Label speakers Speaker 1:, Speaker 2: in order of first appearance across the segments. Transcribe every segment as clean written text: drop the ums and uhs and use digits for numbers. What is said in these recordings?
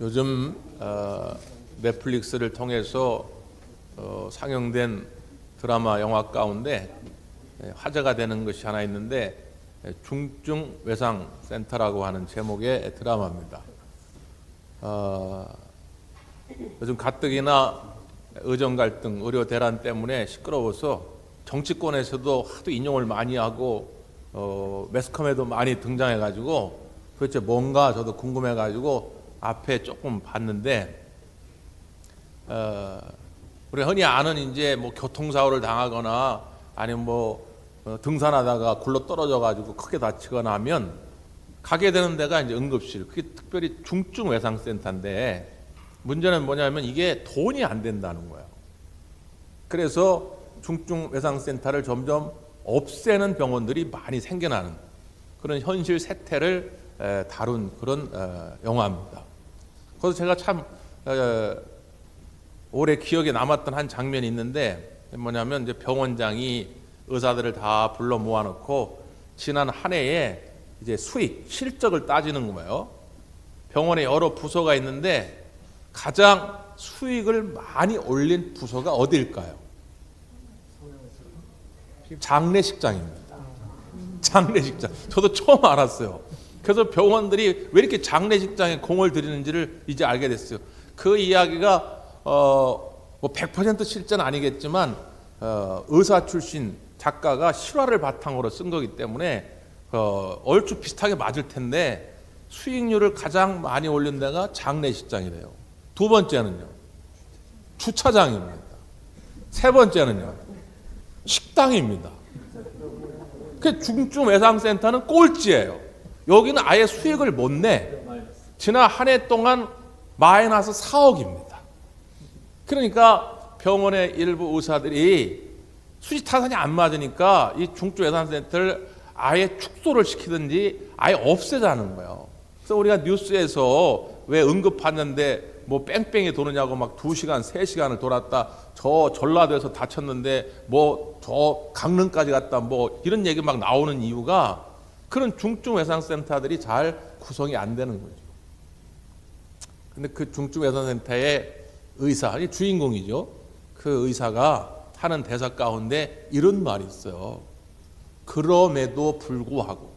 Speaker 1: 요즘 넷플릭스를 통해서 상영된 드라마, 영화 가운데 화제가 되는 것이 하나 있는데 중증외상센터라고 하는 제목의 드라마입니다. 요즘 가뜩이나 의정 갈등, 의료 대란 때문에 시끄러워서 정치권에서도 하도 인용을 많이 하고 매스컴에도 많이 등장해가지고 도대체 뭔가 저도 궁금해가지고 앞에 조금 봤는데 우리 흔히 아는 이제 뭐 교통사고를 당하거나 아니면 등산하다가 굴러 떨어져가지고 크게 다치거나 하면 가게 되는 데가 이제 응급실, 그게 특별히 중증외상센터인데 문제는 뭐냐면 이게 돈이 안 된다는 거예요. 그래서 중증외상센터를 점점 없애는 병원들이 많이 생겨나는 그런 현실 세태를 다룬 그런 영화입니다. 그래서 제가 참 오래 기억에 남았던 한 장면이 있는데 뭐냐면 이제 병원장이 의사들을 다 불러 모아놓고 지난 한 해에 이제 수익, 실적을 따지는 거예요. 병원에 여러 부서가 있는데 가장 수익을 많이 올린 부서가 어디일까요? 장례식장입니다. 장례식장. 저도 처음 알았어요. 그래서 병원들이 왜 이렇게 장례식장에 공을 들이는지를 이제 알게 됐어요. 그 이야기가 100% 실제는 아니겠지만 의사 출신 작가가 실화를 바탕으로 쓴 거기 때문에 얼추 비슷하게 맞을 텐데 수익률을 가장 많이 올린 데가 장례식장이래요. 두 번째는요, 주차장입니다. 세 번째는요, 식당입니다. 그 중증외상센터는 꼴찌예요. 여기는 아예 수익을 못 내. 지난 한 해 동안 마이너스 4억입니다. 그러니까 병원의 일부 의사들이 수지타산이 안 맞으니까 이 중증외상센터를 아예 축소를 시키든지 아예 없애자는 거예요. 그래서 우리가 뉴스에서 왜 응급하는데 뭐 뺑뺑이 도느냐고 막 2시간, 3시간을 돌았다. 저 전라도에서 다쳤는데 저 강릉까지 갔다 뭐 이런 얘기 막 나오는 이유가 그런 중증외상센터들이 잘 구성이 안 되는 거죠. 근데 그 중증외상센터의 의사, 이 주인공이죠. 그 의사가 하는 대사 가운데 이런 말이 있어요. 그럼에도 불구하고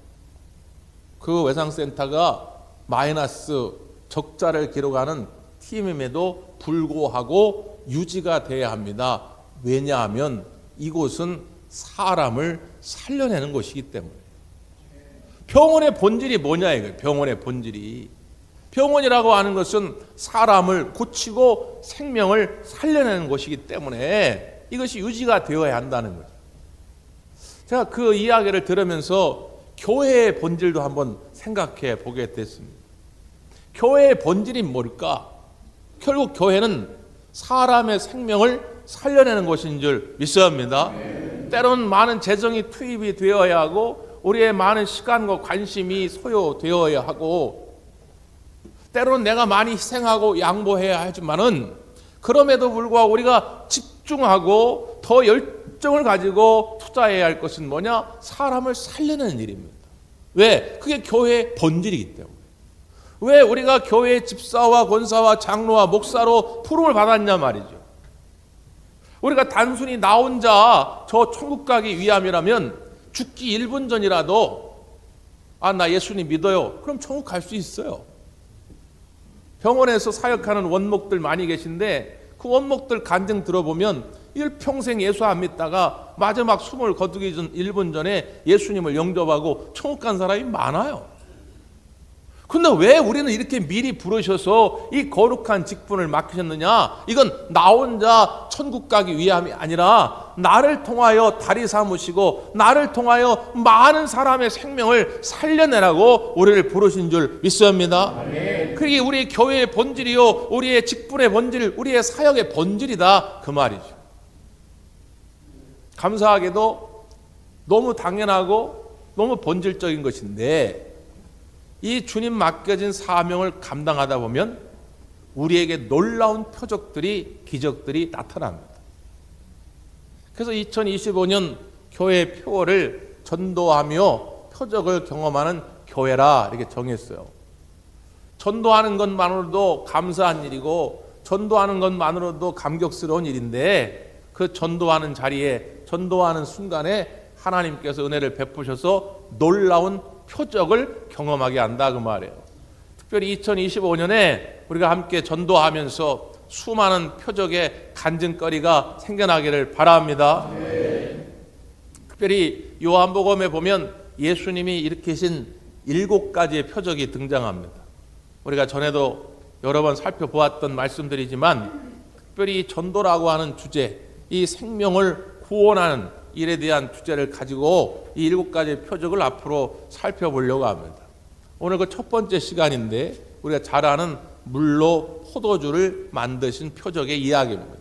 Speaker 1: 그 외상센터가 마이너스 적자를 기록하는 팀임에도 불구하고 유지가 돼야 합니다. 왜냐하면 이곳은 사람을 살려내는 것이기 때문에. 병원의 본질이 뭐냐 이거예요. 병원의 본질이. 병원이라고 하는 것은 사람을 고치고 생명을 살려내는 것이기 때문에 이것이 유지가 되어야 한다는 거죠. 제가 그 이야기를 들으면서 교회의 본질도 한번 생각해 보게 됐습니다. 교회의 본질이 뭘까? 결국 교회는 사람의 생명을 살려내는 것인 줄 믿어야 합니다. 때로는 많은 재정이 투입이 되어야 하고 우리의 많은 시간과 관심이 소요되어야 하고 때로는 내가 많이 희생하고 양보해야 하지만은 그럼에도 불구하고 우리가 집중하고 더 열정을 가지고 투자해야 할 것은 뭐냐? 사람을 살려내는 일입니다. 왜? 그게 교회의 본질이기 때문에. 왜 우리가 교회의 집사와 권사와 장로와 목사로 부름을 받았냐 말이죠. 우리가 단순히 나 혼자 저 천국 가기 위함이라면 죽기 1분 전이라도 나 예수님 믿어요. 그럼 천국 갈 수 있어요. 병원에서 사역하는 원목들 많이 계신데 그 원목들 간증 들어보면 일평생 예수 안 믿다가 마지막 숨을 거두기 전 1분 전에 예수님을 영접하고 천국 간 사람이 많아요. 근데 왜 우리는 이렇게 미리 부르셔서 이 거룩한 직분을 맡기셨느냐? 이건 나 혼자 천국 가기 위함이 아니라 나를 통하여 다리 삼으시고 나를 통하여 많은 사람의 생명을 살려내라고 우리를 부르신 줄 믿습니다. 그게 우리 교회의 본질이요, 우리의 직분의 본질, 우리의 사역의 본질이다 그 말이죠. 감사하게도 너무 당연하고 너무 본질적인 것인데 이 주님 맡겨진 사명을 감당하다 보면 우리에게 놀라운 표적들이, 기적들이 나타납니다. 그래서 2025년 교회 표어를 전도하며 표적을 경험하는 교회라 이렇게 정했어요. 전도하는 것만으로도 감사한 일이고 전도하는 것만으로도 감격스러운 일인데 그 전도하는 자리에 전도하는 순간에 하나님께서 은혜를 베푸셔서 놀라운 표적을 경험하게 한다 그 말이에요. 특별히 2025년에 우리가 함께 전도하면서 수많은 표적의 간증거리가 생겨나기를 바랍니다. 특별히 요한복음에 보면 예수님이 일으키신 7가지의 표적이 등장합니다. 우리가 전에도 여러 번 살펴보았던 말씀들이지만 특별히 전도라고 하는 주제, 이 생명을 구원하는 일에 대한 주제를 가지고 이 7가지의 표적을 앞으로 살펴보려고 합니다. 오늘 그 첫 번째 시간인데 우리가 잘 아는 물로 포도주를 만드신 표적의 이야기입니다.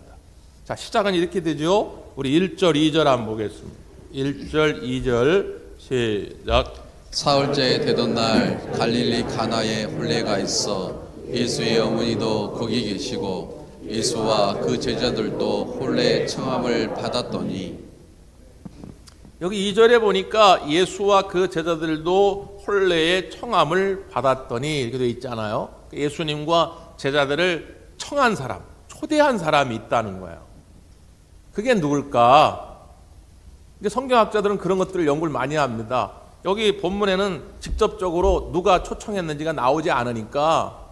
Speaker 1: 자, 시작은 이렇게 되죠. 우리 1절, 2절 한번 보겠습니다. 1절, 2절 시작.
Speaker 2: 사흘째 되던 날 갈릴리 가나에 혼례가 있어 예수의 어머니도 거기 계시고 예수와 그 제자들도 혼례 청함을 받았더니.
Speaker 1: 여기 2절에 보니까 예수와 그 제자들도 혼례의 청함을 받았더니 이렇게 되어 있잖아요. 예수님과 제자들을 청한 사람, 초대한 사람이 있다는 거예요. 그게 누굴까? 이제 성경학자들은 그런 것들을 연구를 많이 합니다. 여기 본문에는 직접적으로 누가 초청했는지가 나오지 않으니까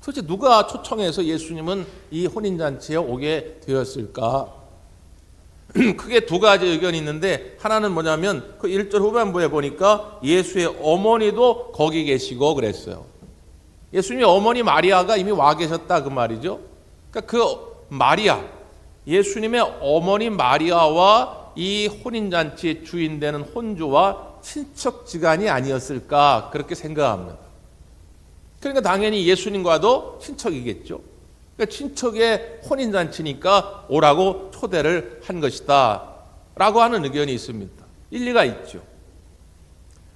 Speaker 1: 도대체 누가 초청해서 예수님은 이 혼인잔치에 오게 되었을까? 크게 두 가지 의견이 있는데 하나는 뭐냐면 그 1절 후반부에 보니까 예수의 어머니도 거기 계시고 그랬어요. 예수님의 어머니 마리아가 이미 와 계셨다 그 말이죠. 그러니까 그 마리아, 예수님의 어머니 마리아와 이 혼인잔치의 주인 되는 혼주와 친척지간이 아니었을까 그렇게 생각합니다. 그러니까 당연히 예수님과도 친척이겠죠. 그러니까 친척의 혼인잔치니까 오라고 초대를 한 것이다 라고 하는 의견이 있습니다. 일리가 있죠.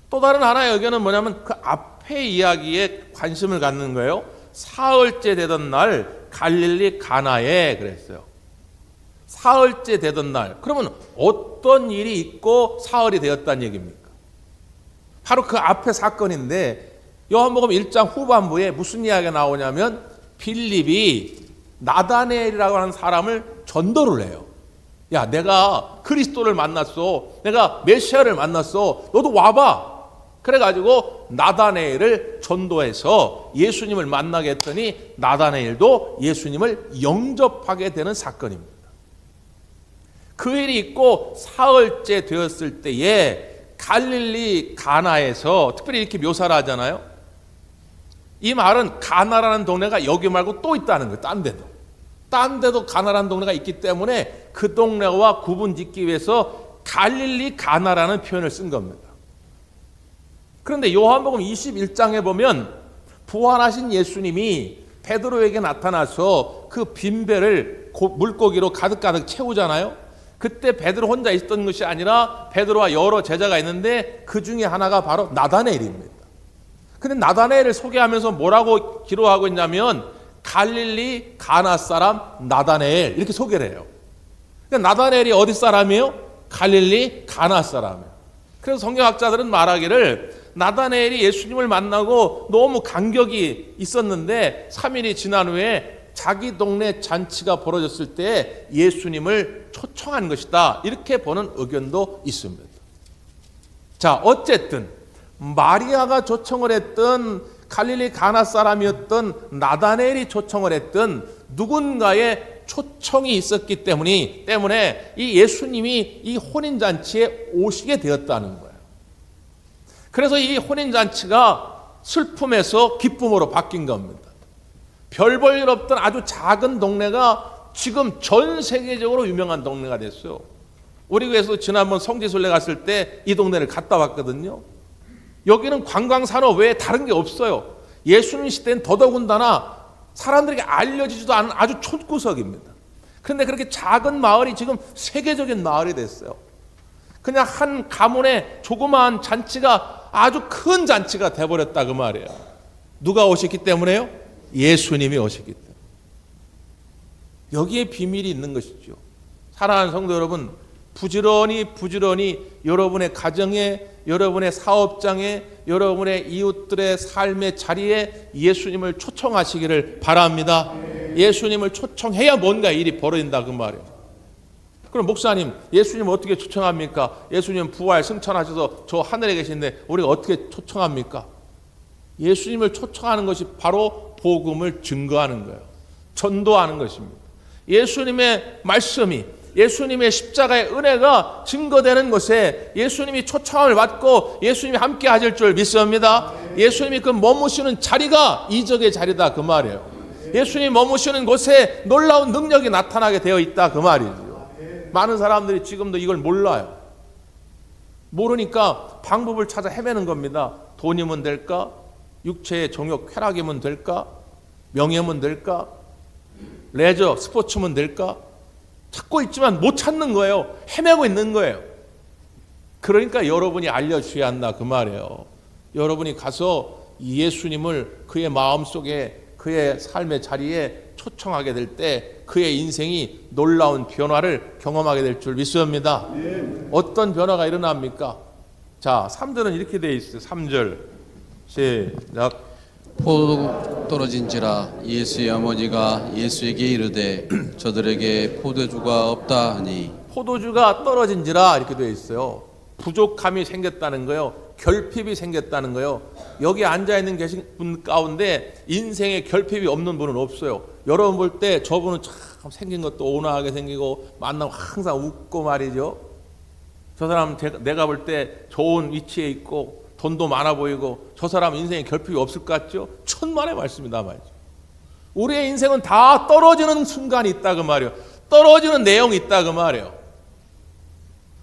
Speaker 1: 또 다른 하나의 의견은 뭐냐면 그 앞에 이야기에 관심을 갖는 거예요. 사흘째 되던 날 갈릴리 가나에 그랬어요. 사흘째 되던 날. 그러면 어떤 일이 있고 사흘이 되었다는 얘기입니까? 바로 그 앞에 사건인데 요한복음 1장 후반부에 무슨 이야기가 나오냐면 빌립이 나다네엘이라고 하는 사람을 전도를 해요. 야, 내가 그리스도를 만났어. 내가 메시아를 만났어. 너도 와봐. 그래가지고 나다네엘을 전도해서 예수님을 만나게 했더니 나다네엘도 예수님을 영접하게 되는 사건입니다. 그 일이 있고 사흘째 되었을 때에 갈릴리 가나에서 특별히 이렇게 묘사를 하잖아요. 이 말은 가나라는 동네가 여기 말고 또 있다는 거예요. 딴 데도 가나라는 동네가 있기 때문에 그 동네와 구분 짓기 위해서 갈릴리 가나라는 표현을 쓴 겁니다. 그런데 요한복음 21장에 보면 부활하신 예수님이 베드로에게 나타나서 그 빈배를 물고기로 가득가득 채우잖아요. 그때 베드로 혼자 있었던 것이 아니라 베드로와 여러 제자가 있는데 그 중에 하나가 바로 나다네엘입니다. 근데 나다네엘을 소개하면서 뭐라고 기록하고 있냐면 갈릴리 가나 사람 나다네엘 이렇게 소개를 해요. 그러니까 나다네엘이 어디 사람이에요? 갈릴리 가나 사람이에요. 그래서 성경학자들은 말하기를 나다네엘이 예수님을 만나고 너무 감격이 있었는데 3일이 지난 후에 자기 동네 잔치가 벌어졌을 때 예수님을 초청한 것이다. 이렇게 보는 의견도 있습니다. 자, 어쨌든 마리아가 초청을 했던 갈릴리 가나 사람이었던 나다네엘이 초청을 했던 누군가의 초청이 있었기 때문에 이 예수님이 이 혼인잔치에 오시게 되었다는 거예요. 그래서 이 혼인잔치가 슬픔에서 기쁨으로 바뀐 겁니다. 별 볼 일 없던 아주 작은 동네가 지금 전 세계적으로 유명한 동네가 됐어요. 우리 교회에서 지난번 성지순례 갔을 때 이 동네를 갔다 왔거든요. 여기는 관광산업 외에 다른 게 없어요. 예수님 시대는 더더군다나 사람들에게 알려지지도 않은 아주 촌구석입니다. 그런데 그렇게 작은 마을이 지금 세계적인 마을이 됐어요. 그냥 한 가문의 조그마한 잔치가 아주 큰 잔치가 돼버렸다 그 말이에요. 누가 오셨기 때문에요? 예수님이 오셨기 때문에. 여기에 비밀이 있는 것이죠. 사랑하는 성도 여러분, 부지런히 여러분의 가정에, 여러분의 사업장에, 여러분의 이웃들의 삶의 자리에 예수님을 초청하시기를 바랍니다. 예수님을 초청해야 뭔가 일이 벌어진다 그 말이에요. 그럼 목사님, 예수님 어떻게 초청합니까? 예수님 부활 승천하셔서 저 하늘에 계신데 우리가 어떻게 초청합니까? 예수님을 초청하는 것이 바로 복음을 증거하는 거예요. 전도하는 것입니다. 예수님의 말씀이, 예수님의 십자가의 은혜가 증거되는 것에 예수님이 초청을 받고 예수님이 함께 하실 줄 믿습니다. 예수님이 그 머무시는 자리가 이적의 자리다 그 말이에요. 예수님이 머무시는 곳에 놀라운 능력이 나타나게 되어 있다 그 말이죠. 많은 사람들이 지금도 이걸 몰라요. 모르니까 방법을 찾아 헤매는 겁니다. 돈이면 될까? 육체의 정욕 쾌락이면 될까? 명예면 될까? 레저 스포츠면 될까? 찾고 있지만 못 찾는 거예요. 헤매고 있는 거예요. 그러니까 여러분이 알려주셔야 한다 그 말이에요. 여러분이 가서 예수님을 그의 마음속에, 그의 삶의 자리에 초청하게 될 때 그의 인생이 놀라운 변화를 경험하게 될 줄 믿습니다. 어떤 변화가 일어납니까? 자, 3절은 이렇게 되어 있어요. 3절 시작.
Speaker 2: 포도 떨어진지라 예수의 어머니가 예수에게 이르되 저들에게 포도주가 없다 하니.
Speaker 1: 포도주가 떨어진지라 이렇게 되어 있어요. 부족함이 생겼다는 거예요. 결핍이 생겼다는 거예요. 여기 앉아있는 계신 분 가운데 인생에 결핍이 없는 분은 없어요. 여러분 볼 때 저분은 참 생긴 것도 온화하게 생기고 만나면 항상 웃고 말이죠. 저 사람 내가 볼 때 좋은 위치에 있고 돈도 많아 보이고 저 사람 인생에 결핍이 없을 것 같죠? 천만의 말씀이다 말이죠. 우리의 인생은 다 떨어지는 순간이 있다 그 말이에요. 떨어지는 내용이 있다 그 말이에요.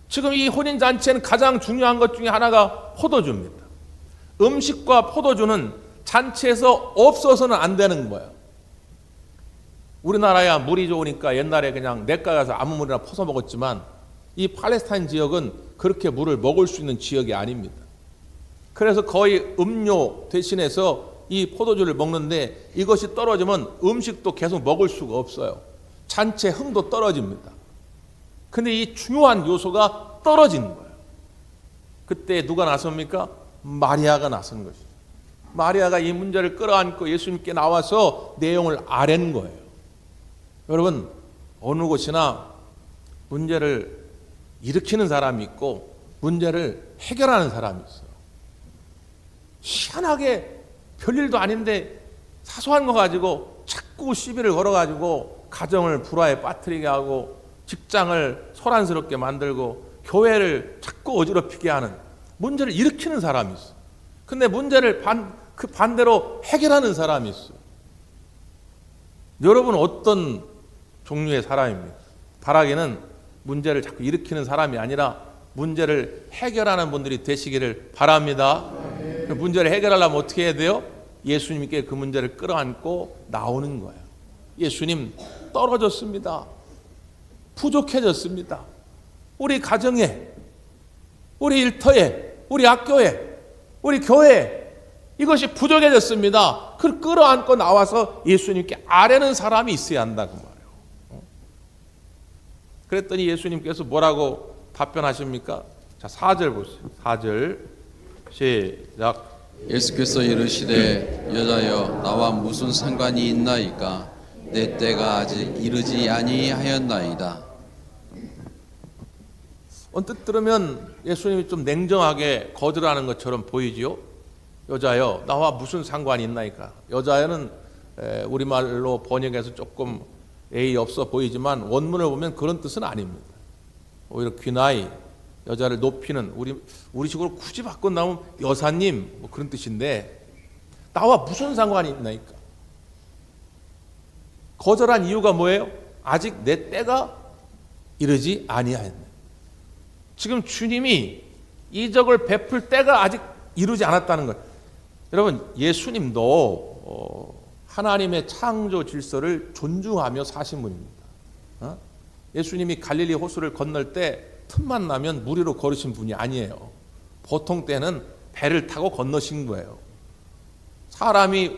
Speaker 1: 지금 이 혼인잔치에는 가장 중요한 것 중에 하나가 포도주입니다. 음식과 포도주는 잔치에서 없어서는 안 되는 거예요. 우리나라야 물이 좋으니까 옛날에 그냥 냇가 가서 아무 물이나 퍼서 먹었지만 이 팔레스타인 지역은 그렇게 물을 먹을 수 있는 지역이 아닙니다. 그래서 거의 음료 대신해서 이 포도주를 먹는데 이것이 떨어지면 음식도 계속 먹을 수가 없어요. 잔치의 흥도 떨어집니다. 근데 이 중요한 요소가 떨어진 거예요. 그때 누가 나섭니까? 마리아가 나선 것이죠. 마리아가 이 문제를 끌어안고 예수님께 나와서 내용을 아랜 거예요. 여러분, 어느 곳이나 문제를 일으키는 사람이 있고 문제를 해결하는 사람이 있어요. 희한하게 별일도 아닌데 사소한 거 가지고 자꾸 시비를 걸어가지고 가정을 불화에 빠뜨리게 하고 직장을 소란스럽게 만들고 교회를 자꾸 어지럽히게 하는 문제를 일으키는 사람이 있어요. 근데 문제를 반대로 해결하는 사람이 있어요. 여러분은 어떤 종류의 사람입니까? 바라기는 문제를 자꾸 일으키는 사람이 아니라 문제를 해결하는 분들이 되시기를 바랍니다. 문제를 해결하려면 어떻게 해야 돼요? 예수님께 그 문제를 끌어안고 나오는 거예요. 예수님, 떨어졌습니다. 부족해졌습니다. 우리 가정에, 우리 일터에, 우리 학교에, 우리 교회에 이것이 부족해졌습니다. 그걸 끌어안고 나와서 예수님께 아뢰는 사람이 있어야 한다 그 말이에요. 그랬더니 예수님께서 뭐라고 답변하십니까? 자, 4절 보세요. 4절 시작.
Speaker 2: 예수께서 이르시되 여자여 나와 무슨 상관이 있나이까? 내 때가 아직 이르지 아니하였나이다.
Speaker 1: 언뜻 들으면 예수님이 좀 냉정하게 거절하는 것처럼 보이지요. 여자여 나와 무슨 상관이 있나이까? 여자여는 우리말로 번역해서 조금 예의 없어 보이지만 원문을 보면 그런 뜻은 아닙니다. 오히려 귀나이, 여자를 높이는, 우리 식으로 굳이 바꾼다면 여사님 뭐 그런 뜻인데 나와 무슨 상관이 있나이까? 거절한 이유가 뭐예요? 아직 내 때가 이르지 아니하였네. 지금 주님이 이적을 베풀 때가 아직 이루지 않았다는 거예요. 여러분, 예수님도 하나님의 창조 질서를 존중하며 사신 분입니다. 예수님이 갈릴리 호수를 건널 때 틈만 나면 물 위로 걸으신 분이 아니에요. 보통 때는 배를 타고 건너신 거예요. 사람이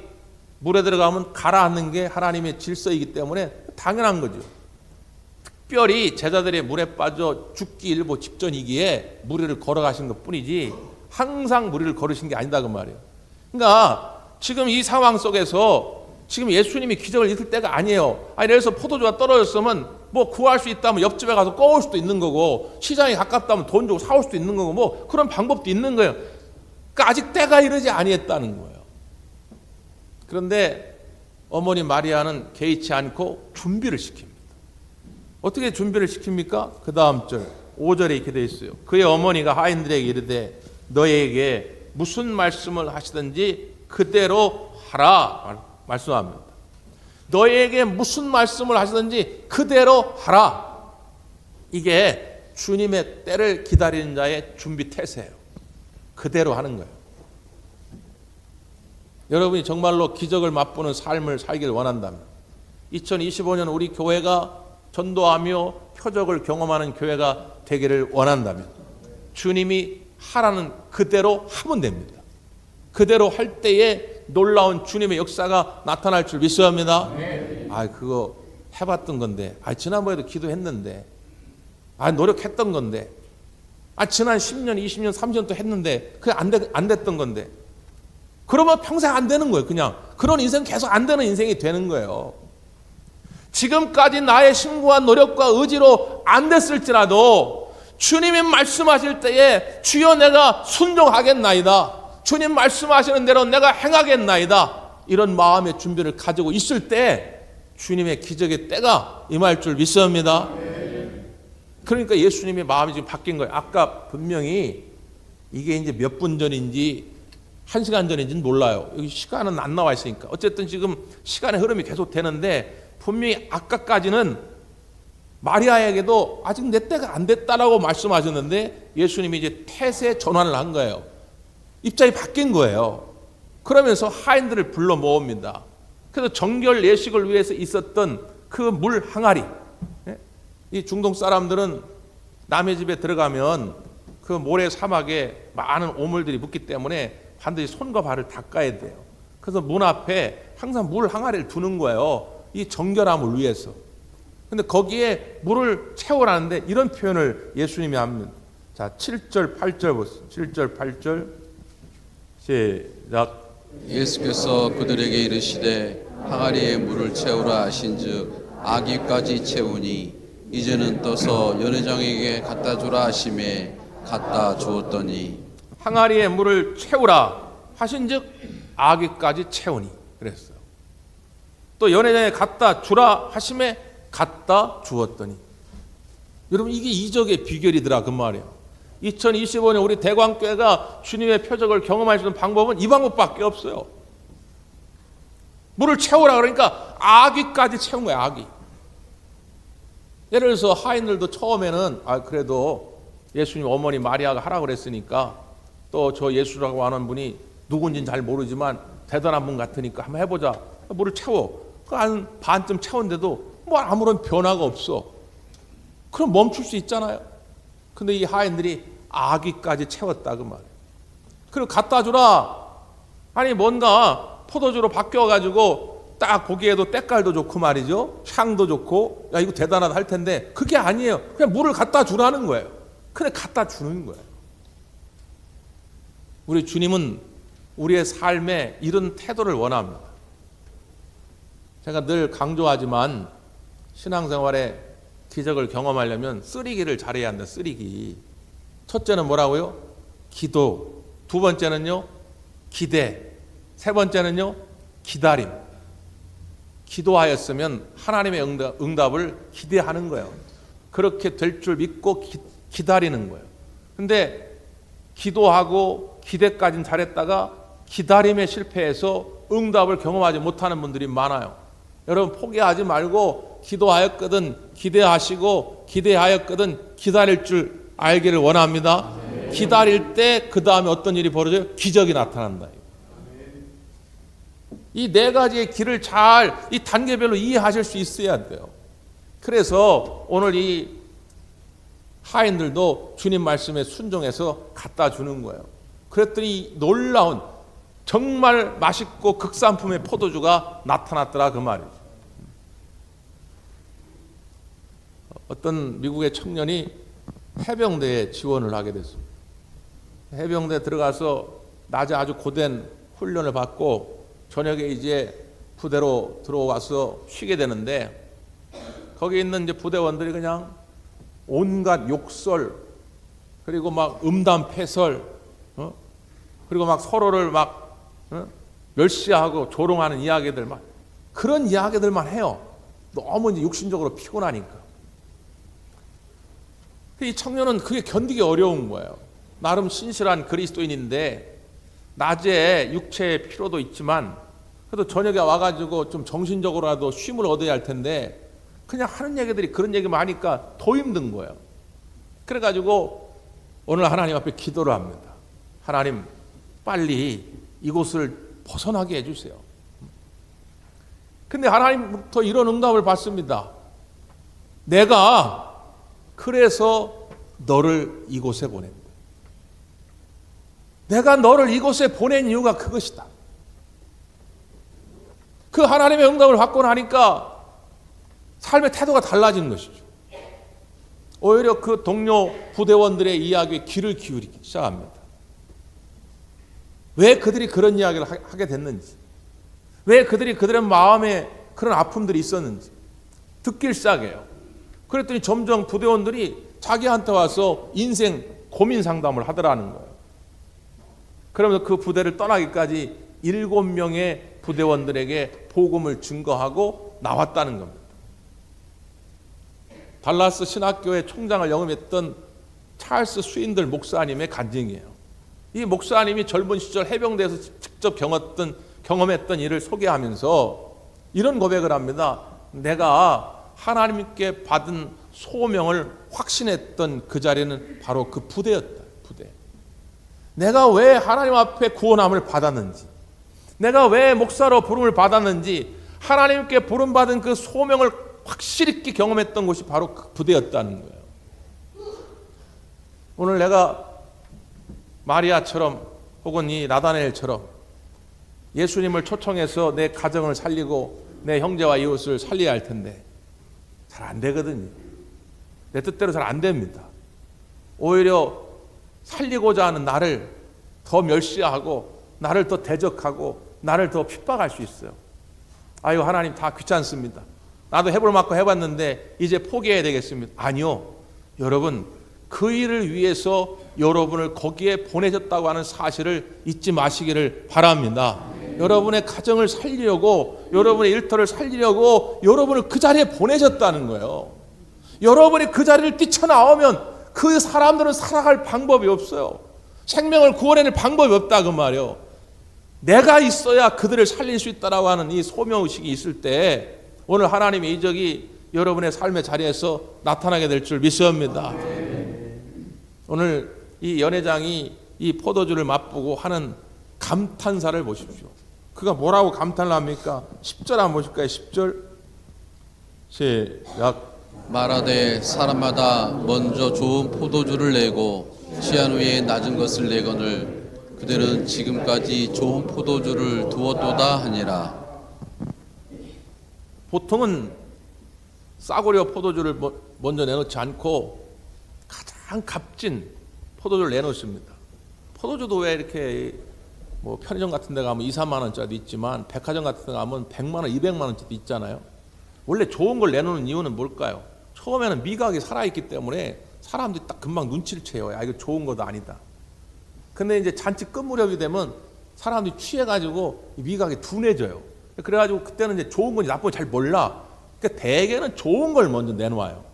Speaker 1: 물에 들어가면 가라앉는 게 하나님의 질서이기 때문에 당연한 거죠. 특별히 제자들의 물에 빠져 죽기 일보 직전이기에 무리를 걸어가신 것 뿐이지 항상 무리를 걸으신 게 아니다 그 말이에요. 그러니까 지금 이 상황 속에서 지금 예수님이 기적을 있을 때가 아니에요. 아니 그래서 포도주가 떨어졌으면 뭐 구할 수 있다면 옆집에 가서 꺼올 수도 있는 거고 시장이 가깝다면 돈 주고 사올 수도 있는 거고 뭐 그런 방법도 있는 거예요. 그러니까 아직 때가 이르지 아니했다는 거예요. 그런데 어머니 마리아는 개의치 않고 준비를 시킵니다. 어떻게 준비를 시킵니까? 그 다음 절 5절에 이렇게 되어 있어요. 그의 어머니가 하인들에게 이르되 너에게 무슨 말씀을 하시든지 그대로 하라 말씀합니다. 너에게 무슨 말씀을 하시든지 그대로 하라. 이게 주님의 때를 기다리는 자의 준비 태세예요. 그대로 하는 거예요. 여러분이 정말로 기적을 맛보는 삶을 살기를 원한다면 2025년 우리 교회가 전도하며 표적을 경험하는 교회가 되기를 원한다면 주님이 하라는 그대로 하면 됩니다. 그대로 할 때에 놀라운 주님의 역사가 나타날 줄 믿습니다. 그거 해봤던 건데, 지난번에도 기도했는데, 노력했던 건데, 지난 10년, 20년, 30년 또 했는데 그게 안 됐던 건데, 그러면 평생 안 되는 거예요. 그냥 그런 인생 계속 안 되는 인생이 되는 거예요. 지금까지 나의 신고한 노력과 의지로 안 됐을지라도 주님이 말씀하실 때에 주여 내가 순종하겠나이다. 주님 말씀하시는 대로 내가 행하겠나이다. 이런 마음의 준비를 가지고 있을 때 주님의 기적의 때가 임할 줄 믿습니다. 그러니까 예수님의 마음이 지금 바뀐 거예요. 아까 분명히 이게 이제 몇 분 전인지 1시간 전인지는 몰라요. 여기 시간은 안 나와 있으니까. 어쨌든 지금 시간의 흐름이 계속 되는데 분명히 아까까지는 마리아에게도 아직 내 때가 안 됐다라고 말씀하셨는데 예수님이 이제 태세 전환을 한 거예요. 입장이 바뀐 거예요. 그러면서 하인들을 불러 모읍니다. 그래서 정결 예식을 위해서 있었던 그 물 항아리. 이 중동 사람들은 남의 집에 들어가면 그 모래 사막에 많은 오물들이 묻기 때문에 반드시 손과 발을 닦아야 돼요. 그래서 문 앞에 항상 물 항아리를 두는 거예요. 이 정결함을 위해서. 근데 거기에 물을 채우라는데 이런 표현을 예수님이 합니다. 자, 7절, 8절 보세요. 7절, 8절. 시작.
Speaker 2: 예수께서 그들에게 이르시되 항아리에 물을 채우라 하신즉 아기까지 채우니 이제는 떠서 연회장에게 갖다 주라 하심에 갖다 주었더니
Speaker 1: 항아리에 물을 채우라 하신즉 아기까지 채우니 그랬어요. 또 연회장에 갖다 주라 하심에 갖다 주었더니. 여러분 이게 이적의 비결이더라 그 말이에요. 2025년 우리 대광교회가 주님의 표적을 경험할 수 있는 방법은 이 방법밖에 없어요. 물을 채우라 그러니까 아기까지 채운 거야. 아기. 예를 들어서 하인들도 처음에는 그래도 예수님 어머니 마리아가 하라고 그랬으니까 또 저 예수라고 하는 분이 누군지는 잘 모르지만 대단한 분 같으니까 한번 해보자. 물을 채워. 한 반쯤 채웠는데도 뭐 아무런 변화가 없어. 그럼 멈출 수 있잖아요. 근데 이 하인들이 아기까지 채웠다 그 말이에요. 그리고 갖다 주라. 아니 뭔가 포도주로 바뀌어가지고 딱 보기에도 때깔도 좋고 말이죠. 향도 좋고 야 이거 대단하다 할 텐데 그게 아니에요. 그냥 물을 갖다 주라는 거예요. 근데 갖다 주는 거예요. 우리 주님은 우리의 삶에 이런 태도를 원합니다. 제가 늘 강조하지만 신앙생활에 기적을 경험하려면 쓰리기를 잘해야 한다. 쓰리기. 첫째는 뭐라고요? 기도. 두 번째는요? 기대. 세 번째는요? 기다림. 기도하였으면 하나님의 응답을 기대하는 거예요. 그렇게 될 줄 믿고 기다리는 거예요. 근데 기도하고 기대까지는 잘했다가 기다림에 실패해서 응답을 경험하지 못하는 분들이 많아요. 여러분 포기하지 말고 기도하였거든 기대하시고 기대하였거든 기다릴 줄 알기를 원합니다. 기다릴 때 그 다음에 어떤 일이 벌어져요? 기적이 나타난다. 이 네 가지의 길을 잘 이 단계별로 이해하실 수 있어야 돼요. 그래서 오늘 이 하인들도 주님 말씀에 순종해서 갖다 주는 거예요. 그랬더니 놀라운 정말 맛있고 극산품의 포도주가 나타났더라 그 말이죠. 어떤 미국의 청년이 해병대에 지원을 하게 됐습니다. 해병대에 들어가서 낮에 아주 고된 훈련을 받고 저녁에 이제 부대로 들어와서 쉬게 되는데, 거기 있는 이제 부대원들이 그냥 온갖 욕설, 그리고 막 음담패설, 그리고 막 서로를 막 멸시하고 조롱하는 이야기들, 막 그런 이야기들만 해요. 너무 이제 육신적으로 피곤하니까. 이 청년은 그게 견디기 어려운 거예요. 나름 신실한 그리스도인인데 낮에 육체의 피로도 있지만 그래도 저녁에 와가지고 좀 정신적으로라도 쉼을 얻어야 할 텐데 그냥 하는 얘기들이 그런 얘기만 하니까 더 힘든 거예요. 그래가지고 오늘 하나님 앞에 기도를 합니다. 하나님, 빨리 이곳을 벗어나게 해주세요. 근데 하나님부터 이런 응답을 받습니다. 내가 그래서 너를 이곳에 보낸다. 내가 너를 이곳에 보낸 이유가 그것이다. 그 하나님의 응답을 받고 나니까 삶의 태도가 달라지는 것이죠. 오히려 그 동료 부대원들의 이야기에 귀를 기울이기 시작합니다. 왜 그들이 그런 이야기를 하게 됐는지, 왜 그들이 그들의 마음에 그런 아픔들이 있었는지 듣기 시작해요. 그랬더니 점점 부대원들이 자기한테 와서 인생 고민 상담을 하더라는 거예요. 그러면서 그 부대를 떠나기까지 7명의 부대원들에게 복음을 증거하고 나왔다는 겁니다. 달라스 신학교의 총장을 영임했던 찰스 스윈들 목사님의 간증이에요. 이 목사님이 젊은 시절 해병대에서 직접 경험했던 일을 소개하면서 이런 고백을 합니다. 내가 하나님께 받은 소명을 확신했던 그 자리는 바로 그 부대였다. 부대. 내가 왜 하나님 앞에 구원함을 받았는지, 내가 왜 목사로 부름을 받았는지, 하나님께 부름받은 그 소명을 확실히 있게 경험했던 곳이 바로 그 부대였다는 거예요. 오늘 내가 마리아처럼 혹은 이 나다나엘처럼 예수님을 초청해서 내 가정을 살리고 내 형제와 이웃을 살려야 할 텐데 잘 안 되거든요. 내 뜻대로 잘 안 됩니다. 오히려 살리고자 하는 나를 더 멸시하고 나를 더 대적하고 나를 더 핍박할 수 있어요. 아유, 하나님 다 귀찮습니다. 나도 해볼 만큼 해봤는데 이제 포기해야 되겠습니다. 아니요. 여러분, 그 일을 위해서 여러분을 거기에 보내셨다고 하는 사실을 잊지 마시기를 바랍니다. 여러분의 가정을 살리려고, 여러분의 일터를 살리려고 여러분을 그 자리에 보내셨다는 거예요. 여러분이 그 자리를 뛰쳐나오면 그 사람들은 살아갈 방법이 없어요. 생명을 구원해낼 방법이 없다 그 말이에요. 내가 있어야 그들을 살릴 수 있다라고 하는 이 소명의식이 있을 때 오늘 하나님의 이적이 여러분의 삶의 자리에서 나타나게 될 줄 믿습니다. 오늘 이 연회장이 이 포도주를 맛보고 하는 감탄사를 보십시오. 그가 뭐라고 감탄을 합니까? 10절 한번 보실까요? 10절 시작.
Speaker 2: 말하되 사람마다 먼저 좋은 포도주를 내고 취한 후에 낮은 것을 내거늘 그들은 지금까지 좋은 포도주를 두었도다 하니라.
Speaker 1: 보통은 싸구려 포도주를 먼저 내놓지 않고 가장 값진 포도주를 내놓습니다. 포도주도 왜 이렇게 뭐 편의점 같은 데 가면 2, 3만 원짜리도 있지만 백화점 같은 데 가면 100만 원, 200만 원짜리도 있잖아요. 원래 좋은 걸 내놓는 이유는 뭘까요? 처음에는 미각이 살아있기 때문에 사람들이 딱 금방 눈치를 채요. 야, 이거 좋은 거도 아니다. 근데 이제 잔치 끝 무렵이 되면 사람들이 취해가지고 미각이 둔해져요. 그래가지고 그때는 이제 좋은 건지 나쁜 건지 잘 몰라. 그러니까 대개는 좋은 걸 먼저 내놓아요.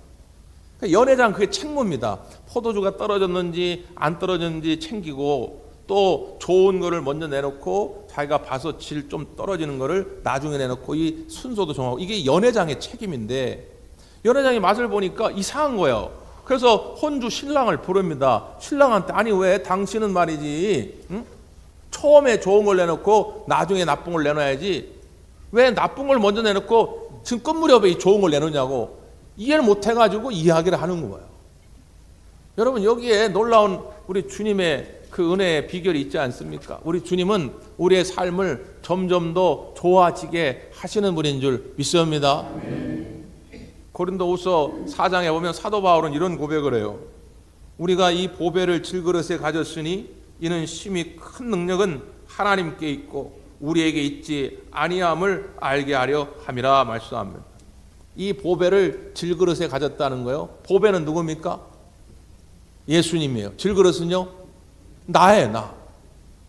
Speaker 1: 그러니까 연회장 그게 책무입니다. 포도주가 떨어졌는지 안 떨어졌는지 챙기고 또 좋은 거를 먼저 내놓고 자기가 봐서 질 좀 떨어지는 거를 나중에 내놓고 이 순서도 정하고 이게 연회장의 책임인데 연회장이 맛을 보니까 이상한 거예요. 그래서 혼주 신랑을 부릅니다. 신랑한테 아니 왜 당신은 말이지 처음에 좋은 걸 내놓고 나중에 나쁜 걸 내놔야지 왜 나쁜 걸 먼저 내놓고 지금 끝 무렵에 이 좋은 걸 내놓냐고 이해를 못 해가지고 이야기를 하는 거예요. 여러분 여기에 놀라운 우리 주님의 그 은혜의 비결이 있지 않습니까? 우리 주님은 우리의 삶을 점점 더 좋아지게 하시는 분인 줄 믿습니다. 고린도후서 4장에 보면 사도 바울은 이런 고백을 해요. 우리가 이 보배를 질그릇에 가졌으니 이는 심히 큰 능력은 하나님께 있고 우리에게 있지 아니함을 알게 하려 함이라 말씀합니다. 이 보배를 질그릇에 가졌다는 거예요. 보배는 누굽니까? 예수님이에요. 질그릇은요? 나예요.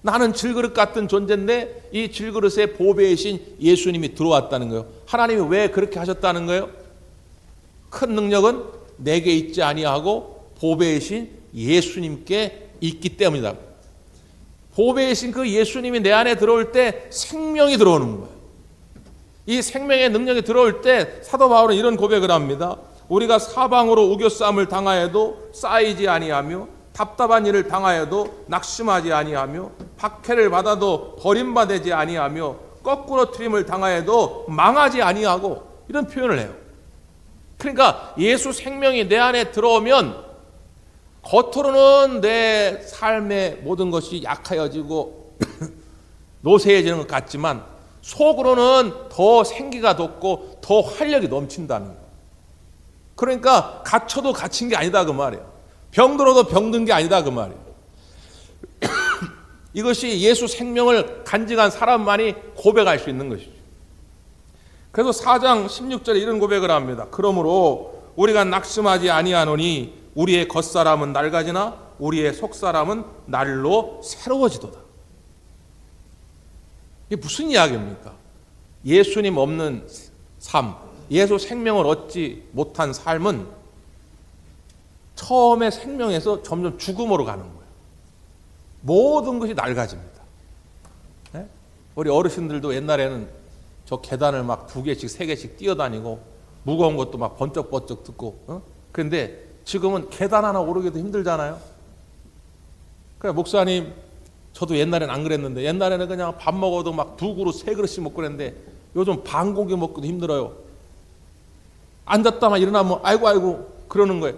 Speaker 1: 나는 질그릇 같은 존재인데 이 질그릇에 보배이신 예수님이 들어왔다는 거예요. 하나님이 왜 그렇게 하셨다는 거예요? 큰 능력은 내게 있지 아니하고 보배이신 예수님께 있기 때문이다. 보배이신 그 예수님이 내 안에 들어올 때 생명이 들어오는 거예요. 이 생명의 능력이 들어올 때 사도 바울은 이런 고백을 합니다. 우리가 사방으로 우겨싸움을 당하여도 쌓이지 아니하며 답답한 일을 당하여도 낙심하지 아니하며 박해를 받아도 버림받지 아니하며 거꾸로 트림을 당하여도 망하지 아니하고 이런 표현을 해요. 그러니까 예수 생명이 내 안에 들어오면 겉으로는 내 삶의 모든 것이 약하여지고 노쇠해지는 것 같지만 속으로는 더 생기가 돋고 더 활력이 넘친다는 거예요. 그러니까 갇혀도 갇힌 게 아니다 그 말이에요. 병들어도 병든 게 아니다 그 말이에요. 이것이 예수 생명을 간직한 사람만이 고백할 수 있는 것이죠. 그래서 4장 16절에 이런 고백을 합니다. 그러므로 우리가 낙심하지 아니하노니 우리의 겉사람은 낡아지나 우리의 속사람은 날로 새로워지도다. 이게 무슨 이야기입니까? 예수님 없는 삶, 예수 생명을 얻지 못한 삶은 처음에 생명에서 점점 죽음으로 가는 거예요. 모든 것이 낡아집니다. 네? 우리 어르신들도 옛날에는 저 계단을 막 2개씩 3개씩 뛰어다니고 무거운 것도 막 번쩍번쩍 듣고 그런데 지금은 계단 하나 오르기도 힘들잖아요. 그래 목사님 저도 옛날에는 안 그랬는데 옛날에는 그냥 밥 먹어도 막 2그릇 3그릇씩 먹고 그랬는데 요즘 반 공기 먹기도 힘들어요. 앉았다만 일어나면 아이고 그러는 거예요.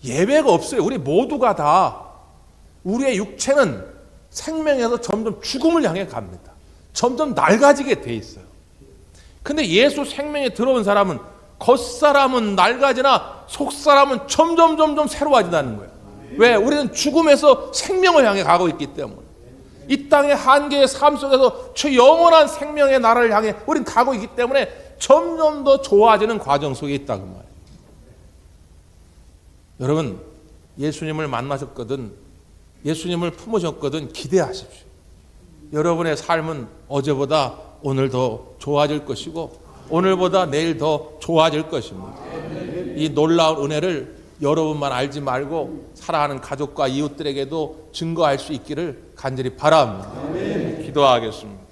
Speaker 1: 예배가 없어요. 우리 모두가 다 우리의 육체는 생명에서 점점 죽음을 향해 갑니다. 점점 낡아지게 돼 있어요. 근데 예수 생명에 들어온 사람은 겉사람은 낡아지나 속사람은 점점 새로워진다는 거예요. 왜? 우리는 죽음에서 생명을 향해 가고 있기 때문에. 이 땅의 한계의 삶 속에서 저 영원한 생명의 나라를 향해 우리는 가고 있기 때문에 점점 더 좋아지는 과정 속에 있다 그 말이에요. 여러분 예수님을 만나셨거든 예수님을 품으셨거든 기대하십시오. 여러분의 삶은 어제보다 오늘 더 좋아질 것이고 오늘보다 내일 더 좋아질 것입니다. 이 놀라운 은혜를 여러분만 알지 말고 사랑하는 가족과 이웃들에게도 증거할 수 있기를 간절히 바랍니다. 기도하겠습니다.